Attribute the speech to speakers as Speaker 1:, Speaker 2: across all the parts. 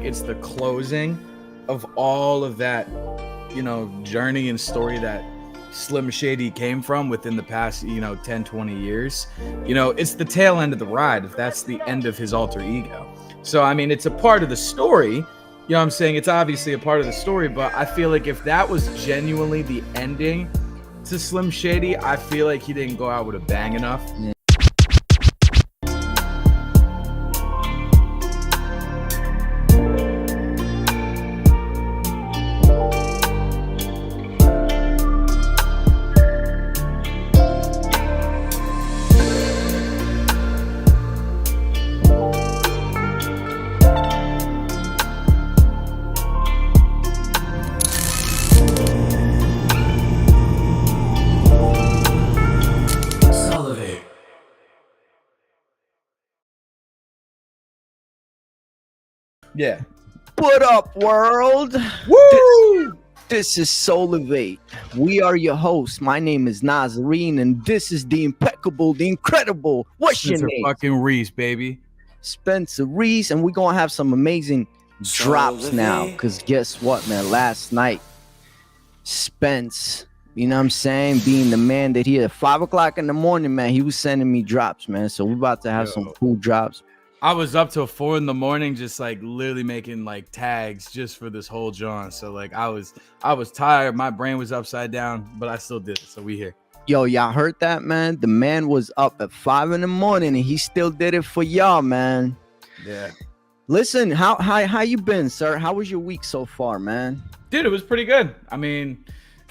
Speaker 1: it's the closing of all of that, journey and story that Slim Shady came from within the past, 10, 20 years. It's the tail end of the ride, if that's the end of his alter ego. So, I mean, it's a part of the story. You know what I'm saying? It's obviously a part of the story, but I feel like if that was genuinely the ending to Slim Shady, I feel like he didn't go out with a bang enough. Yeah. Yeah.
Speaker 2: What up, world?
Speaker 1: Woo!
Speaker 2: This is SouLivate. We are your hosts. My name is NazareN, and this is the impeccable, the incredible. What's
Speaker 1: Spencer
Speaker 2: your name?
Speaker 1: Fucking Reese, baby.
Speaker 2: Spencer Reese, and we're gonna have some amazing drops now. Cause guess what, man? Last night, Spence, you know what I'm saying, being the man that he at 5 o'clock in the morning, man, he was sending me drops, man. So we're about to have some cool drops.
Speaker 1: I was up till 4 a.m, just like literally making like tags just for this whole John. So like I was tired. My brain was upside down, but I still did it. So we here.
Speaker 2: Yo, y'all heard that, man? The man was up at 5 a.m. and he still did it for y'all, man.
Speaker 1: Yeah.
Speaker 2: Listen, how you been, sir? How was your week so far, man?
Speaker 1: Dude, it was pretty good. I mean,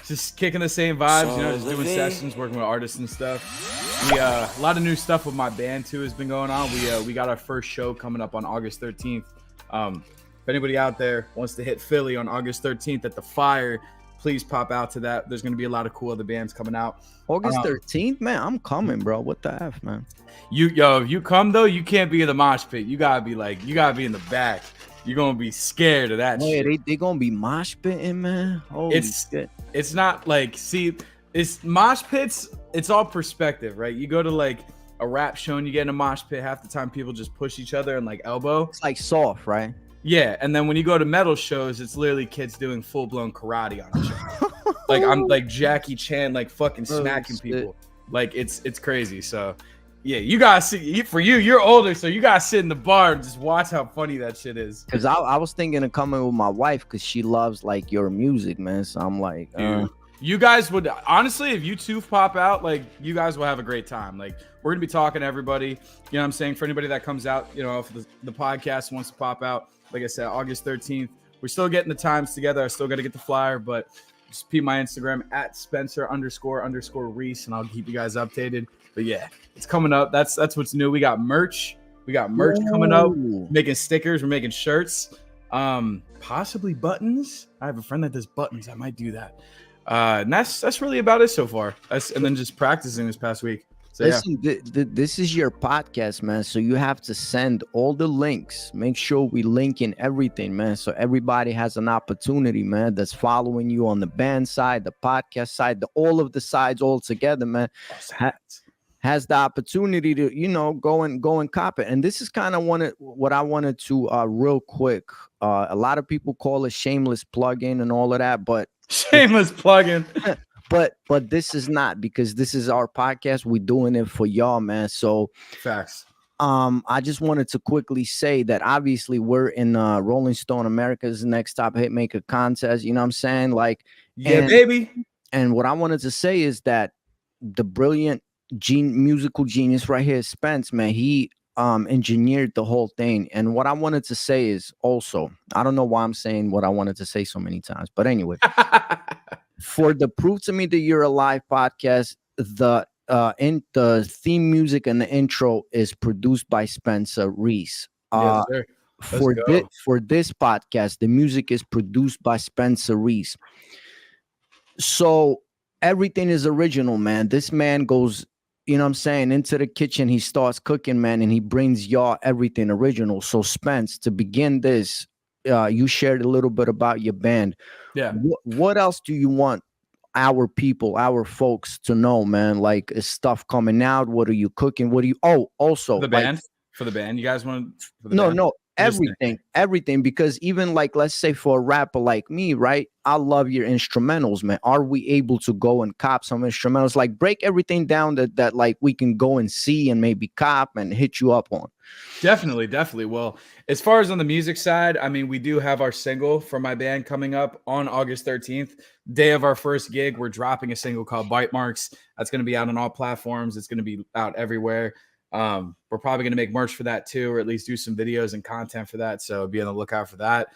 Speaker 1: just kicking the same vibes, just doing sessions, working with artists and stuff. We a lot of new stuff with my band too has been going on. We got our first show coming up on August 13th. If anybody out there wants to hit Philly on August 13th at the Fire, please pop out to that. There's gonna be a lot of cool other bands coming out.
Speaker 2: August 13th, man. I'm coming, bro. What the F, man?
Speaker 1: If you come though, you can't be in the mosh pit. You gotta be in the back. You're gonna be scared of that shit.
Speaker 2: They gonna be mosh pitting, man. Holy shit.
Speaker 1: It's not like, it's mosh pits. It's all perspective, right? You go to like a rap show and you get in a mosh pit. Half the time, people just push each other and like elbow.
Speaker 2: It's like soft, right?
Speaker 1: Yeah, and then when you go to metal shows, it's literally kids doing full blown karate on each other. Like I'm like Jackie Chan, like fucking smacking people. Like it's crazy. So yeah, you guys see, you're older, so you guys sit in the bar and just watch how funny that shit is.
Speaker 2: Because I was thinking of coming with my wife because she loves like your music, man. So I'm like,
Speaker 1: dude, you guys would honestly, if you two pop out, like you guys will have a great time. Like we're gonna be talking to everybody. You know what I'm saying? For anybody that comes out, if the podcast wants to pop out, like I said, August 13th. We're still getting the times together. I still got to get the flyer, but just peep my Instagram at Spencer__Reese, and I'll keep you guys updated. But yeah, it's coming up. That's what's new. We got merch. Coming up. Making stickers. We're making shirts. Possibly buttons. I have a friend that does buttons. I might do that. And that's really about it so far. And then just practicing this past week. So,
Speaker 2: listen, this is your podcast, man. So you have to send all the links. Make sure we link in everything, man. So everybody has an opportunity, man, that's following you on the band side, the podcast side, all of the sides all together, man. Has the opportunity to, go and cop it. And this is kind of what I wanted to real quick. A lot of people call it shameless plug-in and all of that, but
Speaker 1: shameless plug-in.
Speaker 2: But this is not, because this is our podcast. We're doing it for y'all, man. So
Speaker 1: facts.
Speaker 2: I just wanted to quickly say that obviously we're in Rolling Stone America's Next Top Hitmaker contest. You know what I'm saying? Like,
Speaker 1: yeah, baby.
Speaker 2: And what I wanted to say is that the brilliant musical genius right here, Spence, man, he engineered the whole thing. And what I wanted to say is also, I don't know why I'm saying what I wanted to say so many times, but anyway. For the Prove to Me That You're Alive podcast, the theme music and the intro is produced by Spencer Reese.
Speaker 1: Yes,
Speaker 2: for this podcast, the music is produced by Spencer Reese. So everything is original, man. This man goes, into the kitchen. He starts cooking, man, and he brings y'all everything original. So Spence, to begin this, you shared a little bit about your band.
Speaker 1: Yeah.
Speaker 2: What else do you want our people, our folks to know, man? Like, is stuff coming out? What are you cooking? What do you? Oh, also
Speaker 1: for the band. You guys want?
Speaker 2: No. everything, because even like, let's say for a rapper like me, right, I love your instrumentals, man. Are we able to go and cop some instrumentals, like break everything down that like we can go and see and maybe cop and hit you up on?
Speaker 1: Definitely. Well, as far as on the music side, I mean, we do have our single for my band coming up on August 13th, day of our first gig. We're dropping a single called Bite Marks. That's going to be out on all platforms. It's going to be out everywhere. We're probably going to make merch for that too, or at least do some videos and content for that. So be on the lookout for that.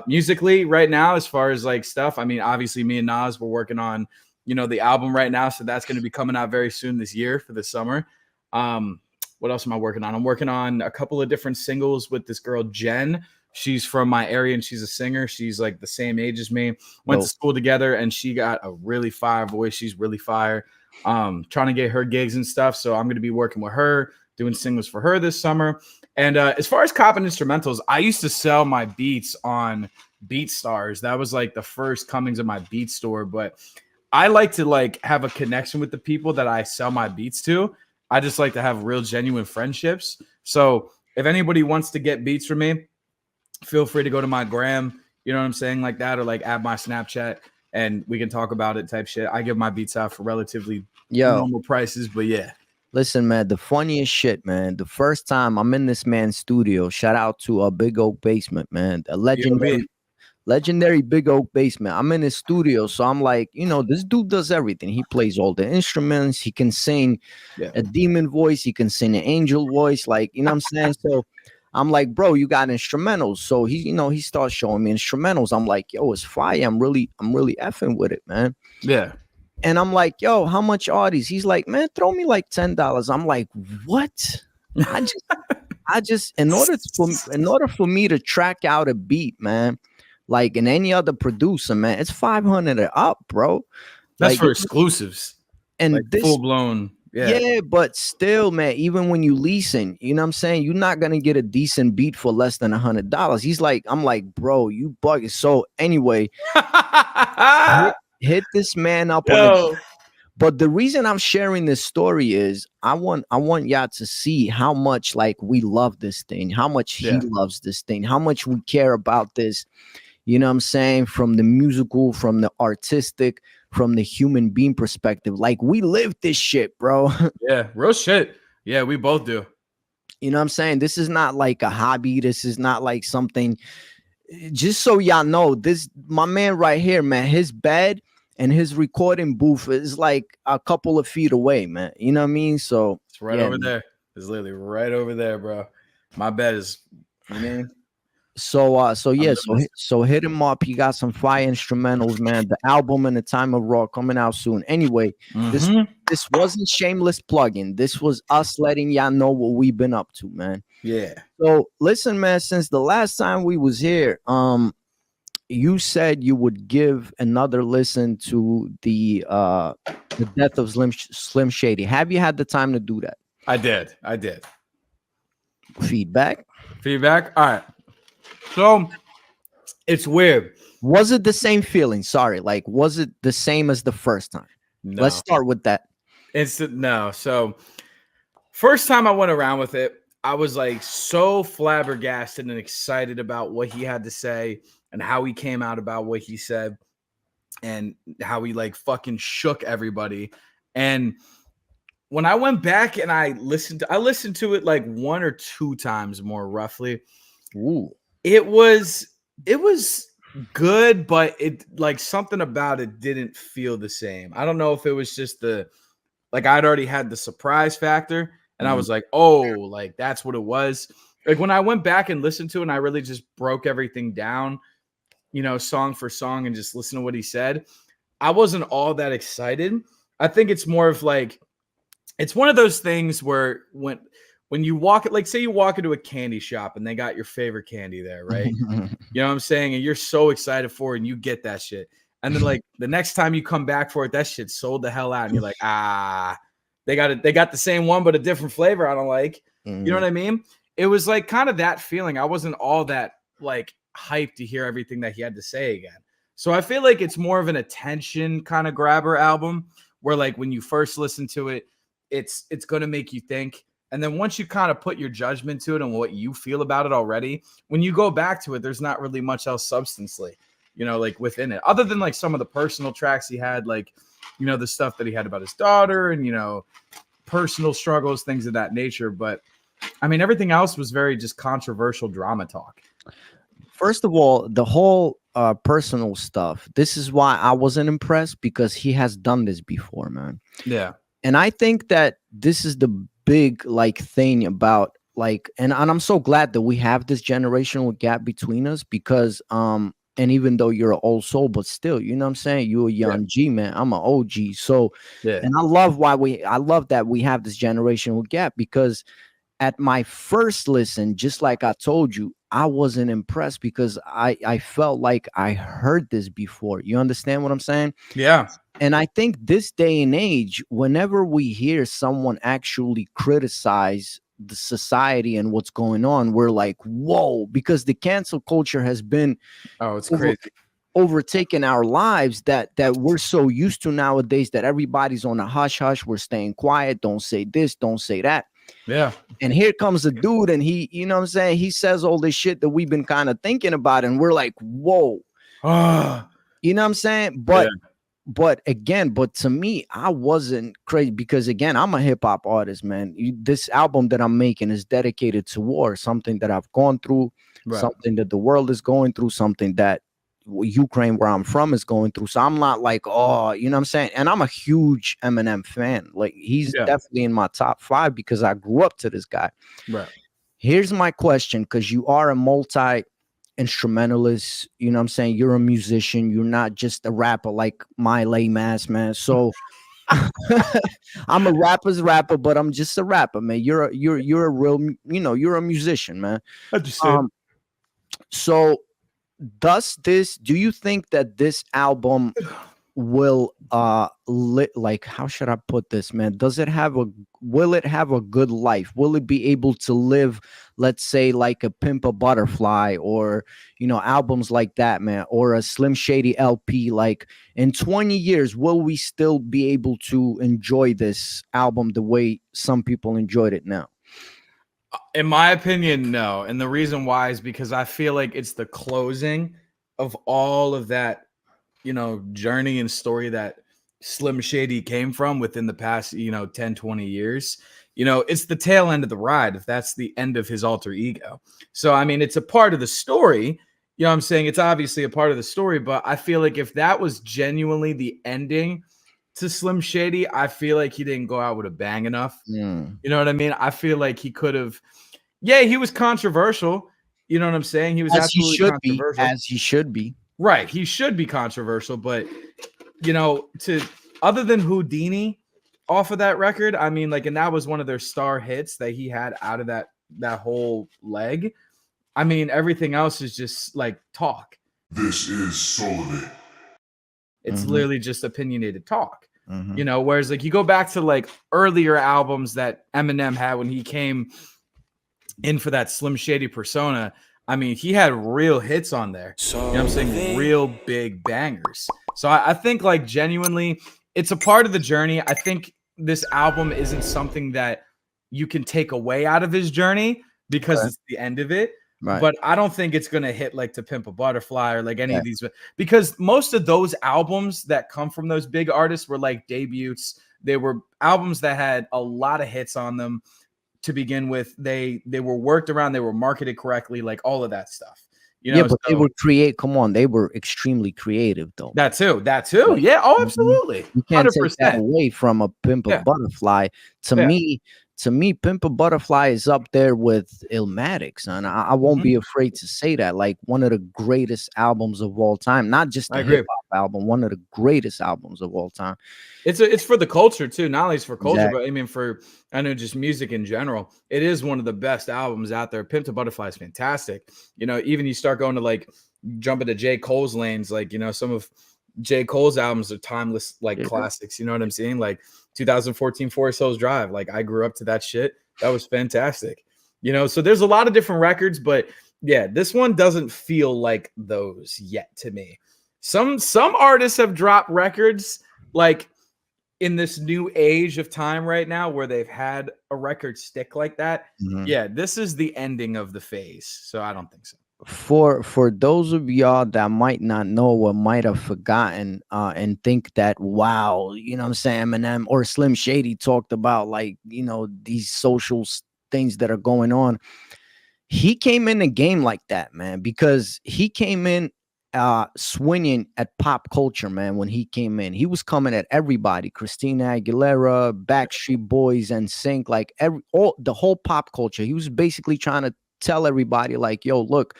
Speaker 1: Musically right now, as far as like stuff, I mean, obviously me and Nas, we're working on, the album right now. So that's going to be coming out very soon this year for the summer. What else am I working on? I'm working on a couple of different singles with this girl, Jen. She's from my area and she's a singer. She's like the same age as me. Went to school together and she got a really fire voice. She's really fire. Trying to get her gigs and stuff. So I'm going to be working with her, doing singles for her this summer. And as far as copping instrumentals, I used to sell my beats on BeatStars. That was like the first comings of my beat store. But I like to like have a connection with the people that I sell my beats to. I just like to have real genuine friendships. So if anybody wants to get beats from me, feel free to go to my gram, you know what I'm saying, like that, or like add my Snapchat and we can talk about it type shit. I give my beats out for relatively normal prices, but yeah.
Speaker 2: Listen, man, the funniest shit, man. The first time I'm in this man's studio, shout out to a Big Oak Basement, man. A legendary Big Oak Basement. I'm in his studio, so I'm like, this dude does everything. He plays all the instruments. He can sing a demon voice. He can sing an angel voice. Like, you know what I'm saying? So I'm like, bro, you got instrumentals. So he starts showing me instrumentals. I'm like, yo, it's fire. I'm really effing with it, man.
Speaker 1: Yeah.
Speaker 2: And I'm like, yo, how much are these? He's like, man, throw me like $10. I'm like, what? I just in order for me to track out a beat, man, like in any other producer, man, it's 500 and up, bro.
Speaker 1: That's
Speaker 2: like,
Speaker 1: for exclusives
Speaker 2: and
Speaker 1: like
Speaker 2: this
Speaker 1: full blown. Yeah,
Speaker 2: but still, man, even when you leasing, you know what I'm saying, you're not gonna get a decent beat for less than $100. He's like, I'm like, bro, you bugging. So anyway, hit this man up on it. But the reason I'm sharing this story is I want y'all to see how much like we love this thing, how much he loves this thing, how much we care about this. You know what I'm saying? From the musical, from the artistic, from the human being perspective. Like we live this shit, bro.
Speaker 1: Yeah, real shit. Yeah, we both do.
Speaker 2: You know what I'm saying? This is not like a hobby. This is not like something. Just so y'all know, this my man right here, man, his bed and his recording booth is like a couple of feet away, man. You know what I mean? So
Speaker 1: it's right over there. It's literally right over there, bro. My bed is, you mean?
Speaker 2: So hit him up. He got some fire instrumentals, man. The album and the Time of Raw coming out soon. Anyway, this wasn't shameless plugging. This was us letting y'all know what we've been up to, man.
Speaker 1: Yeah.
Speaker 2: So listen, man, since the last time we was here, you said you would give another listen to the death of Slim Shady. Have you had the time to do that?
Speaker 1: I did.
Speaker 2: Feedback.
Speaker 1: All right. So it's weird.
Speaker 2: Was it the same feeling? Sorry, like was it the same as the first time?
Speaker 1: No.
Speaker 2: Let's start with that.
Speaker 1: No. So first time I went around with it, I was like so flabbergasted and excited about what he had to say and how he came out about what he said and how he like fucking shook everybody. And when I went back and I listened to it like 1 or 2 times more roughly.
Speaker 2: Ooh.
Speaker 1: It was good, but it like something about it didn't feel the same. I don't know if it was just I'd already had the surprise factor and I was like, oh, like that's what it was. Like when I went back and listened to it and I really just broke everything down, song for song and just listen to what he said, I wasn't all that excited. I think it's more of like, it's one of those things where when you walk it, like say you walk into a candy shop and they got your favorite candy there, right? You know what I'm saying? And you're so excited for it and you get that shit. And then like the next time you come back for it, that shit sold the hell out. And you're like, they got the same one, but a different flavor I don't like. You know what I mean? It was like kind of that feeling. I wasn't all that like hyped to hear everything that he had to say again. So I feel like it's more of an attention kind of grabber album where like when you first listen to it, it's going to make you think. And then once you kind of put your judgment to it and what you feel about it already, when you go back to it, there's not really much else substantially, like within it, other than like some of the personal tracks he had, like, the stuff that he had about his daughter and, personal struggles, things of that nature. But I mean, everything else was very just controversial drama talk.
Speaker 2: First of all, the whole personal stuff, this is why I wasn't impressed, because he has done this before, man.
Speaker 1: Yeah.
Speaker 2: And I think that this is the big like thing about like, and I'm so glad that we have this generational gap between us, because and even though you're an old soul, but still, you know what I'm saying, you're a young G, man. I'm an OG. So and I love that we have this generational gap, because at my first listen, just like I told you, I wasn't impressed, because I felt like I heard this before. You understand what I'm saying?
Speaker 1: Yeah.
Speaker 2: And I think this day and age, whenever we hear someone actually criticize the society and what's going on, we're like, whoa, because the cancel culture has been
Speaker 1: it's crazy,
Speaker 2: overtaking our lives, that we're so used to nowadays, that everybody's on a hush hush. We're staying quiet. Don't say this, don't say that.
Speaker 1: Yeah.
Speaker 2: And here comes a dude, and he, you know what I'm saying, he says all this shit that we've been kind of thinking about, and we're like, whoa. You know what I'm saying? But again, to me, I wasn't crazy, because again, I'm a hip-hop artist, man. This album that I'm making is dedicated to war, something that I've gone through, something that the world is going through, something that Ukraine, where I'm from, is going through. So I'm not like, oh, you know what I'm saying? And I'm a huge Eminem fan. Like, he's definitely in my top 5, because I grew up to this guy.
Speaker 1: Right.
Speaker 2: Here's my question, because you are a multi-instrumentalist, you know what I'm saying? You're a musician. You're not just a rapper like my lame ass, man. So I'm a rapper's rapper, but I'm just a rapper, man. You're a real, you're a musician, man. So do you think that this album will like, how should I put this, man? Will it have a good life? Will it be able to live, let's say, like a Pimp a Butterfly, or albums like that, man, or a Slim Shady LP? Like, in 20 years, will we still be able to enjoy this album the way some people enjoyed it now?
Speaker 1: In my opinion, no. And the reason why is because I feel like it's the closing of all of that, journey and story that Slim Shady came from within the past, 10, 20 years. It's the tail end of the ride, if that's the end of his alter ego. So, I mean, it's a part of the story. You know what I'm saying? It's obviously a part of the story, but I feel like if that was genuinely the ending to Slim Shady, I feel like he didn't go out with a bang enough. You know what I mean? I feel like he could have, he was controversial. You know what I'm saying? He was absolutely controversial.
Speaker 2: As he should be.
Speaker 1: Right. He should be controversial, but other than Houdini off of that record, I mean, like, and that was one of their star hits that he had out of that whole leg. I mean, everything else is just like talk.
Speaker 3: This is SouLivate.
Speaker 1: It's literally just opinionated talk. Whereas like you go back to like earlier albums that Eminem had when he came in for that Slim Shady persona, I mean, he had real hits on there. You know what I'm saying? Real big bangers. So I think, like, genuinely, it's a part of the journey. I think this album isn't something that you can take away out of his journey, because it's the end of it.
Speaker 2: Right.
Speaker 1: But I don't think it's going to hit like To Pimp a Butterfly or like any of these, because most of those albums that come from those big artists were like debuts. They were albums that had a lot of hits on them to begin with. They were worked around, they were marketed correctly, like all of that stuff.
Speaker 2: But they were they were extremely creative, though.
Speaker 1: That too. Yeah. Oh, absolutely.
Speaker 2: You can't 100%. Take that away from a Pimp a Butterfly. To me, Pimp a Butterfly is up there with Illmatic, son. I won't be afraid to say that. Like, one of the greatest albums of all time. Not just a hip hop album, one of the greatest albums of all time.
Speaker 1: It's for the culture too. Not only for culture, but I mean I know just music in general. It is one of the best albums out there. Pimp a Butterfly is fantastic. Even you start going to like jumping to J. Cole's lanes, like some of J. Cole's albums are timeless, like classics. You know what I'm saying? Like 2014 Forest Hills Drive. Like, I grew up to that shit. That was fantastic. So there's a lot of different records, but yeah, this one doesn't feel like those yet to me. Some artists have dropped records like in this new age of time right now where they've had a record stick like that, yeah, this is the ending of the phase. So I don't think so.
Speaker 2: For those of y'all that might not know or might have forgotten and think that, wow, you know what I'm saying, Eminem or Slim Shady talked about, like, you know, these social things that are going on. He came in the game like that, man, because he came in swinging at pop culture, man. When he came in, he was coming at everybody: Christina Aguilera, Backstreet Boys, and Sync, like the whole pop culture. He was basically trying to tell everybody, like, yo, look,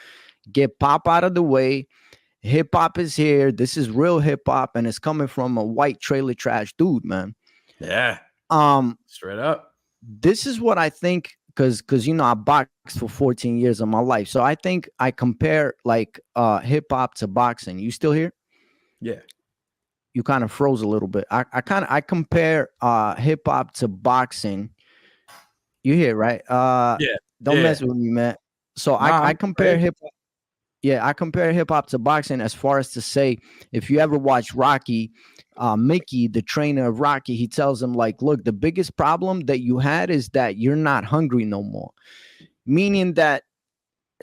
Speaker 2: get pop out of the way. Hip hop is here. This is real hip hop, and it's coming from a white trailer trash dude, man.
Speaker 1: Yeah. Straight up.
Speaker 2: This is what I think, because you know, I boxed for 14 years of my life. So I think I compare like hip hop to boxing. You still here?
Speaker 1: Yeah.
Speaker 2: You kind of froze a little bit. I compare hip hop to boxing. You here, right?
Speaker 1: Yeah.
Speaker 2: Don't mess with me, man. So I compare hip hop. Yeah, I compare hip hop to boxing as far as to say, if you ever watch Rocky, Mickey, the trainer of Rocky, he tells him, like, look, the biggest problem that you had is that you're not hungry no more. Meaning that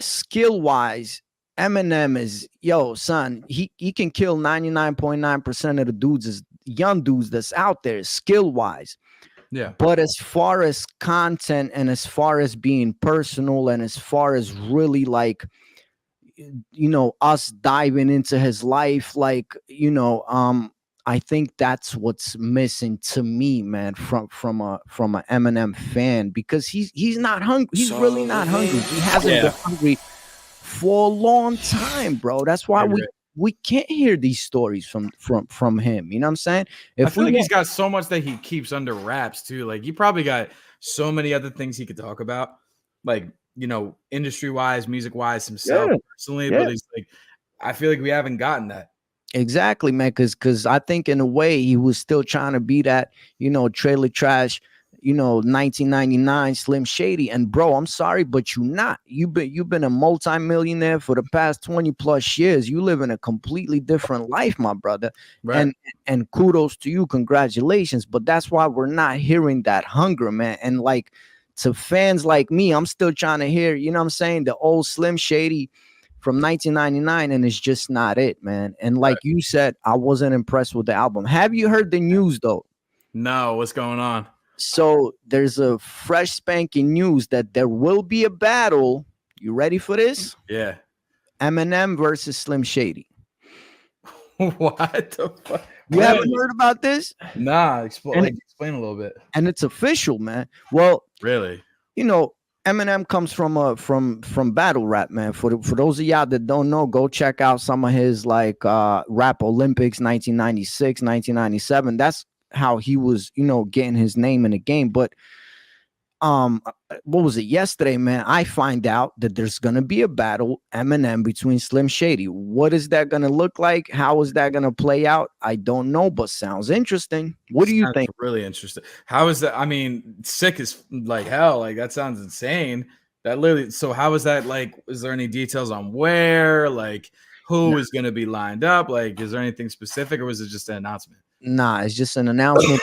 Speaker 2: skill wise, Eminem is, yo, son, he can kill 99.9% of the dudes, is young dudes that's out there skill wise.
Speaker 1: Yeah.
Speaker 2: But as far as content and as far as being personal and as far as really, like, you know, us diving into his life, like, you know, I think that's what's missing to me, man, from a Eminem fan, because he's not hungry. He's really not hungry. He hasn't been hungry for a long time, bro. That's why we can't hear these stories from him. You know what I'm saying?
Speaker 1: I feel like he's got so much that he keeps under wraps too. Like, he probably got so many other things he could talk about, like, you know, industry wise, music wise, himself personally. But he's like, I feel like we haven't gotten that.
Speaker 2: Exactly, man. Because I think in a way he was still trying to be that, you know, trailer trash, you know, 1999 Slim Shady. And bro, I'm sorry, but you're not. You've been a multimillionaire for the past 20 plus years. You live in a completely different life, my brother.
Speaker 1: Right.
Speaker 2: And kudos to you, congratulations. But that's why we're not hearing that hunger, man. And like, to fans like me, I'm still trying to hear, you know what I'm saying, the old Slim Shady from 1999, and it's just not it, man. And like you said, I wasn't impressed with the album. Have you heard the news though?
Speaker 1: No, what's going on?
Speaker 2: So there's a fresh spanking news that there will be a battle. You ready for this?
Speaker 1: Yeah.
Speaker 2: Eminem versus Slim Shady.
Speaker 1: What the fuck?
Speaker 2: You haven't heard about this?
Speaker 1: Nah, explain a little bit.
Speaker 2: And it's official, man. Well,
Speaker 1: really,
Speaker 2: you know, Eminem comes from battle rap, man. For those of y'all that don't know, go check out some of his like Rap Olympics 1996, 1997. That's how he was, you know, getting his name in the game. But what was it yesterday, man? I find out that there's gonna be a battle, Eminem between Slim Shady. What is that gonna look like? How is that gonna play out? I don't know, but sounds interesting. What do you think?
Speaker 1: Really interesting. How is that? I mean, sick as like hell. Like, that sounds insane. That literally. So how is that? Like, is there any details on where? Like, who is gonna be lined up? Like, is there anything specific, or was it just an announcement?
Speaker 2: Nah, it's just an announcement,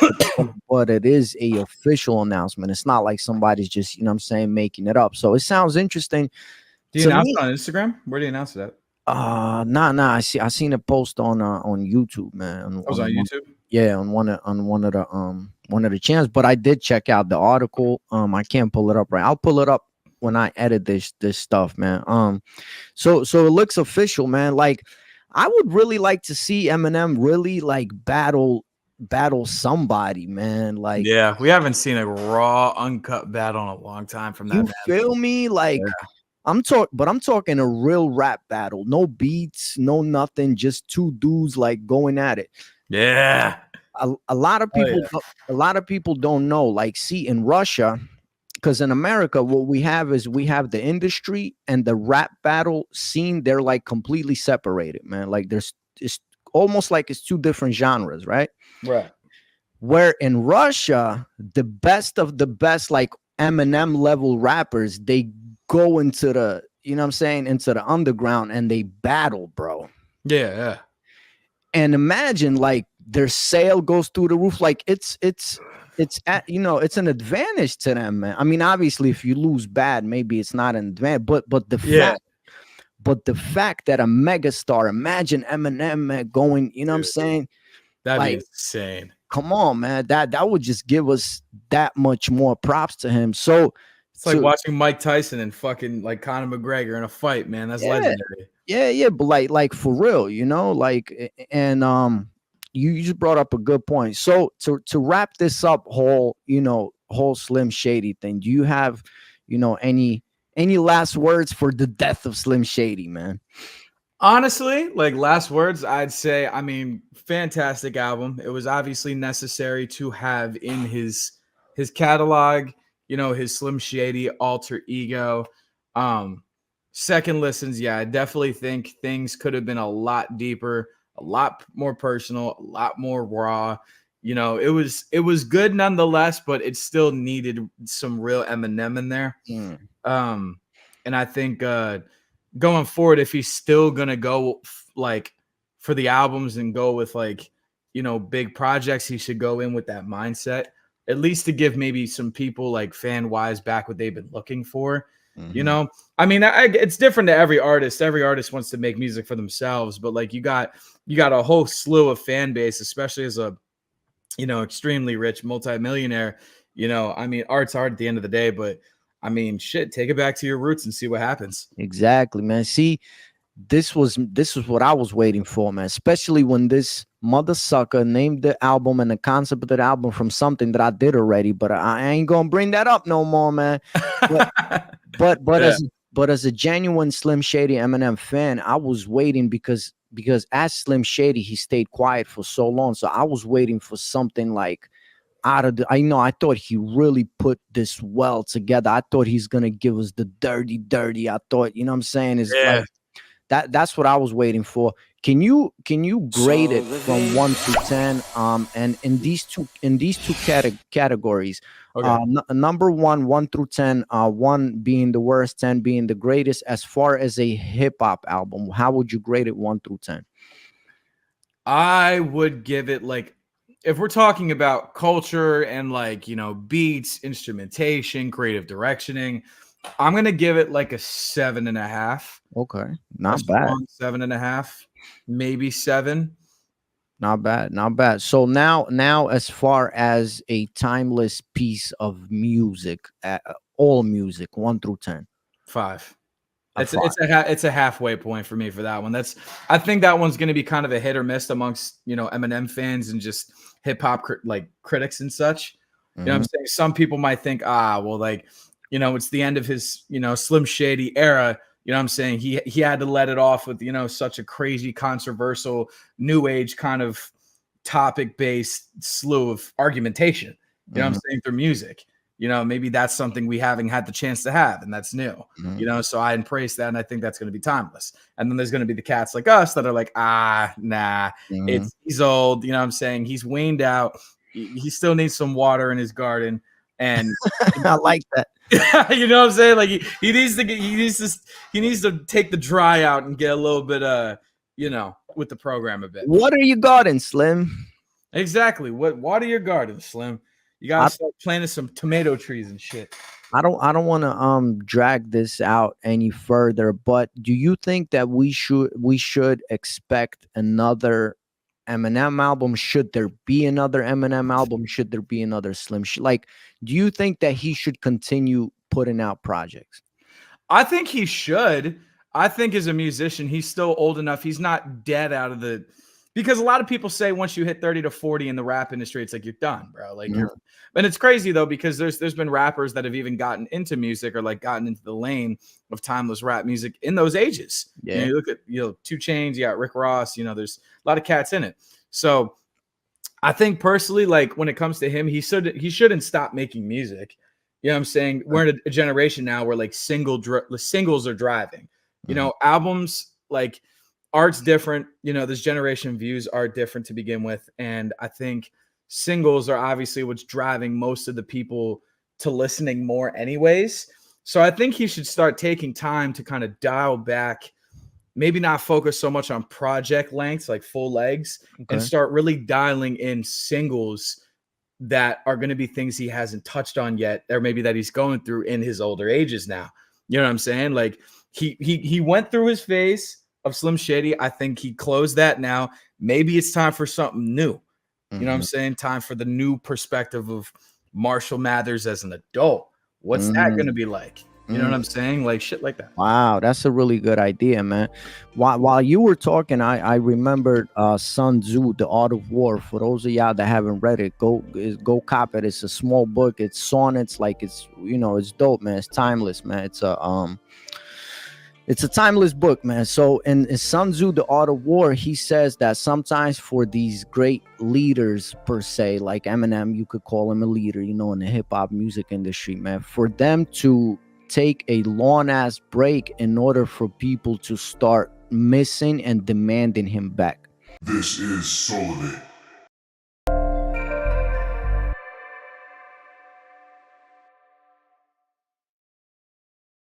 Speaker 2: but it is a official announcement. It's not like somebody's just, you know what I'm saying, making it up. So it sounds interesting.
Speaker 1: Do you announce it on Instagram? Where do you announce it at?
Speaker 2: Nah. I seen a post on YouTube, man.
Speaker 1: I was on YouTube.
Speaker 2: Yeah, on one of the channels. But I did check out the article. I can't pull it up right. I'll pull it up when I edit this stuff, man. So it looks official, man. Like, I would really like to see Eminem really like battle somebody, man. Like,
Speaker 1: yeah, we haven't seen a raw, uncut battle in a long time from that.
Speaker 2: You feel me? Like, I'm talking a real rap battle, no beats, no nothing, just two dudes like going at it.
Speaker 1: Yeah.
Speaker 2: A lot of people don't know. Like, see, in Russia, because in America, what we have is we have the industry and the rap battle scene. They're like completely separated, man. Like, it's almost like it's two different genres, right?
Speaker 1: Right.
Speaker 2: Where in Russia, the best of the best, like Eminem level rappers, they go into the, you know what I'm saying, into the underground and they battle, bro.
Speaker 1: Yeah.
Speaker 2: And imagine like their sale goes through the roof. Like it's at, it's an advantage to them, man. I mean, obviously, if you lose bad, maybe it's not an advantage, but the fact that a megastar, imagine Eminem, man, going, you know what I'm saying?
Speaker 1: That'd be
Speaker 2: Like,
Speaker 1: insane.
Speaker 2: come on, man. That would just give us that much more props to him. So
Speaker 1: It's like watching Mike Tyson and fucking like Conor McGregor in a fight, man. That's legendary.
Speaker 2: Yeah, but like for real, and you just brought up a good point. So to wrap this up, whole Slim Shady thing, do you have, any last words for the death of Slim Shady, man?
Speaker 1: Honestly, like last words, I'd say, I mean, fantastic album. It was obviously necessary to have in his catalog, his Slim Shady alter ego. Second listens, yeah, I definitely think things could have been a lot deeper, a lot more personal, a lot more raw. It was good nonetheless, but it still needed some real Eminem in there. And I think going forward, if he's still gonna go like for the albums and go with like big projects, he should go in with that mindset, at least to give maybe some people like fan wise back what they've been looking for. I mean, it's different to every artist. Every artist wants to make music for themselves, but like you got a whole slew of fan base, especially as a extremely rich multimillionaire. I mean, art's art at the end of the day, but I mean, shit, take it back to your roots and see what happens.
Speaker 2: Exactly, man. See, this was what I was waiting for, man. Especially when this mother sucker named the album and the concept of the album from something that I did already, but I ain't gonna bring that up no more, man. But yeah. as a genuine Slim Shady Eminem fan, I was waiting because as Slim Shady, he stayed quiet for so long. So I was waiting for something like I thought he really put this well together. I thought he's gonna give us the dirty. I thought, what I'm saying, is like that's what I was waiting for. Can you grade it from 1 to 10? And in these two categories, okay. Number 1 through 10, 1 being the worst, 10 being the greatest. As far as a hip hop album, how would you grade it 1 through 10?
Speaker 1: I would give it, like, if we're talking about culture and like, beats, instrumentation, creative directioning, I'm going to give it like a 7.5.
Speaker 2: Okay. Not bad.
Speaker 1: 7.5, maybe 7.
Speaker 2: Not bad. So now as far as a timeless piece of music, all music, 1 through 10.
Speaker 1: 5. It's a halfway point for me for that one. I think that one's going to be kind of a hit or miss amongst, Eminem fans and just hip hop critics and such. You know what I'm saying? Some people might think, well, like, it's the end of his, Slim Shady era. You know what I'm saying? He had to let it off with, such a crazy, controversial, new age kind of topic-based slew of argumentation. You know what I'm saying? Through music. Maybe that's something we haven't had the chance to have, and that's new. So I embrace that, and I think that's going to be timeless. And then there's going to be the cats like us that are like, nah, he's old. You know what I'm saying? He's waned out. He still needs some water in his garden. And
Speaker 2: I like that.
Speaker 1: You know what I'm saying? Like he needs to take the dry out and get a little bit with the program a bit.
Speaker 2: Water your garden, Slim.
Speaker 1: Exactly. Water your garden, Slim. You gotta start planting some tomato trees and shit.
Speaker 2: I don't want to drag this out any further, but do you think that we should expect another Eminem album? Should there be another Eminem album? Should there be another Slim? Do you think that he should continue putting out projects?
Speaker 1: I think he should. I think as a musician, he's still old enough. He's not dead out of the, because a lot of people say once you hit 30 to 40 in the rap industry, it's like you're done, bro. Like and it's crazy though, because there's been rappers that have even gotten into music or like gotten into the lane of timeless rap music in those ages.
Speaker 2: Yeah.
Speaker 1: You look at 2 Chainz, you got Rick Ross, there's a lot of cats in it. So I think personally, like when it comes to him, he shouldn't stop making music. You know what I'm saying? We're in a generation now where like singles are driving. Albums, like art's different. This generation views art different to begin with. And I think singles are obviously what's driving most of the people to listening more anyways. So I think he should start taking time to kind of dial back maybe not focus so much on project lengths, like full legs, and
Speaker 2: Okay.
Speaker 1: start really dialing in singles that are going to be things he hasn't touched on yet, or maybe that he's going through in his older ages now. You know what I'm saying? Like he went through his phase of Slim Shady. I think he closed that now. Maybe it's time for something new. You know what I'm saying? Time for the new perspective of Marshall Mathers as an adult. What's that going to be like? You know what I'm saying? Like shit like that.
Speaker 2: Wow, that's a really good idea, man. While you were talking, I remembered Sun Tzu, The Art of War. For those of y'all that haven't read it, go cop it. It's a small book. It's sonnets, like it's it's dope, man. It's timeless, man. It's a timeless book, man. So in Sun Tzu, The Art of War, he says that sometimes for these great leaders, per se, like Eminem, you could call him a leader, in the hip hop music industry, man, for them to take a long ass break in order for people to start missing and demanding him back.
Speaker 3: This is SouLivate.